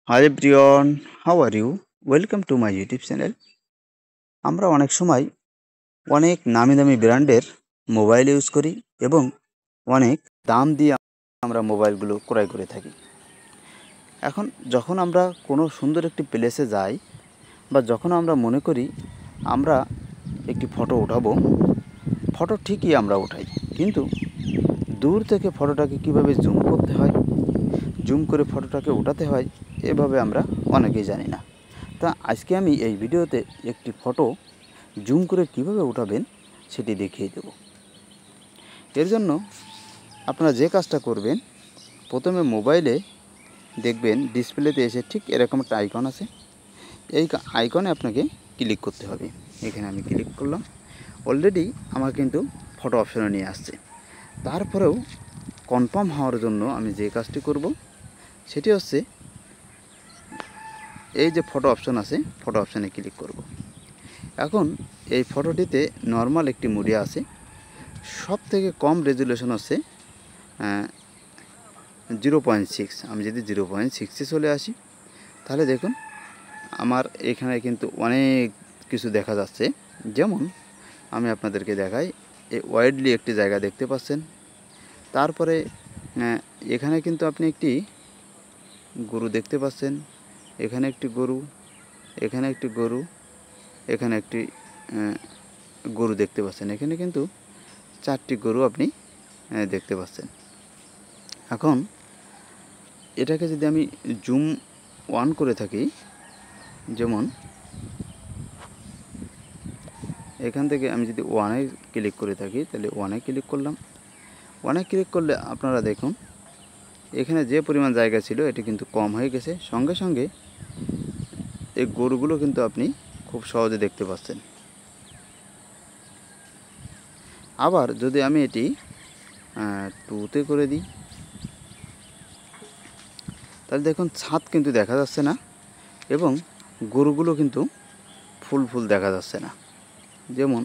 High everyone, how are you? Welcome to my YouTube channel. আমরা অনেক সময় অনেক নামি দামি ব্র্যান্ডের মোবাইল ইউজ করি এবং অনেক দাম দিয়ে আমরা মোবাইলগুলো ক্রয় করে থাকি। এখন যখন আমরা কোনো সুন্দর একটি প্লেসে যাই বা যখন আমরা মনে করি আমরা একটি ফটো উঠাবো, ফটো ঠিকই আমরা উঠাই, কিন্তু দূর থেকে ফটোটাকে কীভাবে জুম করতে হয়, জুম করে ফটোটাকে উঠাতে হয়, এভাবে আমরা অনেকেই জানি না। তা আজকে আমি এই ভিডিওতে একটি ফটো জুম করে কিভাবে উঠাবেন সেটি দেখিয়ে দেব। এর জন্য আপনারা যে কাজটা করবেন, প্রথমে মোবাইলে দেখবেন ডিসপ্লেতে এসে ঠিক এরকম একটা আইকন আছে। এই আইকনে আপনাকে ক্লিক করতে হবে। এখানে আমি ক্লিক করলাম। অলরেডি আমার কিন্তু ফটো অপশনে নিয়ে আসছে। তারপরেও কনফার্ম হওয়ার জন্য আমি যে কাজটি করব সেটি হচ্ছে এই যে ফটো অপশন আছে, ফটো অপশানে ক্লিক করব। এখন এই ফটোটিতে নর্মাল একটি মিডিয়া আছে। সব থেকে কম রেজুলেশন হচ্ছে 0.6। আমি যদি 0.6-এ চলে আসি, তাহলে দেখুন আমার এখানে কিন্তু অনেক কিছু দেখা যাচ্ছে। যেমন আমি আপনাদেরকে দেখাই, এই ওয়াইডলি একটি জায়গা দেখতে পাচ্ছেন। তারপরে এখানে কিন্তু আপনি একটি গরু দেখতে পাচ্ছেন, এখানে একটি গরু, এখানে একটি গরু, এখানে একটি গরু দেখতে পাচ্ছেন। এখানে কিন্তু 4টি গরু আপনি দেখতে পাচ্ছেন। এখন এটাকে যদি আমি জুম অন করে থাকি, যেমন এখান থেকে আমি যদি ওয়ানে ক্লিক করে থাকি, তাহলে ওয়ানে ক্লিক করলাম। ওয়ানে ক্লিক করলে আপনারা দেখুন এখানে যে পরিমাণ জায়গা ছিল এটি কিন্তু কম হয়ে গেছে। সঙ্গে সঙ্গে এই গরুগুলো কিন্তু আপনি খুব সহজে দেখতে পাচ্ছেন। আবার যদি আমি এটি 2-তে করে দিই, তাহলে দেখুন ছাদ কিন্তু দেখা যাচ্ছে না এবং গরুগুলো কিন্তু ফুল দেখা যাচ্ছে না। যেমন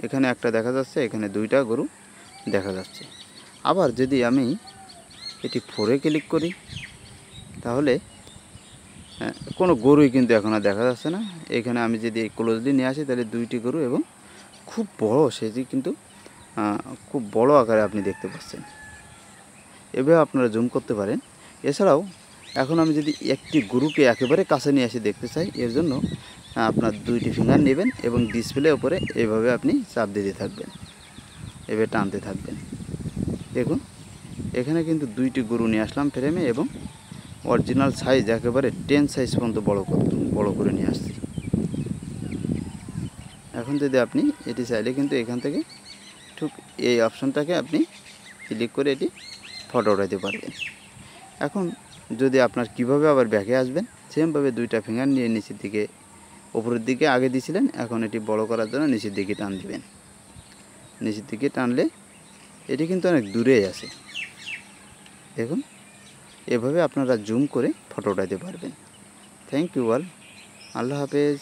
এখানে একটা দেখা যাচ্ছে, এখানে 2টা গরু দেখা যাচ্ছে। আবার যদি আমি এটি 4-এ ক্লিক করি, তাহলে কোনো গরুই কিন্তু এখন আর দেখা যাচ্ছে না। এখানে আমি যদি ক্লোজলি নিয়ে আসি, তাহলে 2টি গরু এবং খুব বড়, সেটি কিন্তু খুব বড় আকারে আপনি দেখতে পাচ্ছেন। এভাবে আপনারা জুম করতে পারেন। এছাড়াও এখন আমি যদি একটি গরুকে একেবারে কাছে নিয়ে এসে দেখতে চাই, এর জন্য আপনার 2টি ফিঙ্গার নেবেন এবং ডিসপ্লে উপরে এইভাবে আপনি চাপ দিতে থাকবেন, এভাবে টানতে থাকবেন। দেখুন এখানে কিন্তু 2টি গরু নিয়ে আসলাম ফ্রেমে এবং অরিজিনাল সাইজ একেবারে 10 সাইজ পর্যন্ত বড় করে নিয়ে আসছি। এখন যদি আপনি এটি চাইলে কিন্তু এখান থেকে ঠিক এই অপশনটাকে আপনি ক্লিক করে এটি ফটো উঠাতে পারবেন। এখন যদি আপনার কিভাবে আবার ব্যাকে আসবেন, সেমভাবে 2টা ফিঙ্গার নিয়ে নিচের দিকে, উপরের দিকে আগে দিয়েছিলেন, এখন এটি বড় করার জন্য নিচের দিকে টান দিবেন। নিচের দিকে টানলে এটি কিন্তু অনেক দূরেই আছে। দেখুন এভাবে আপনারা জুম করে ফটো উঠাতে পারবেন। Thank you all. আল্লাহ হাফেজ।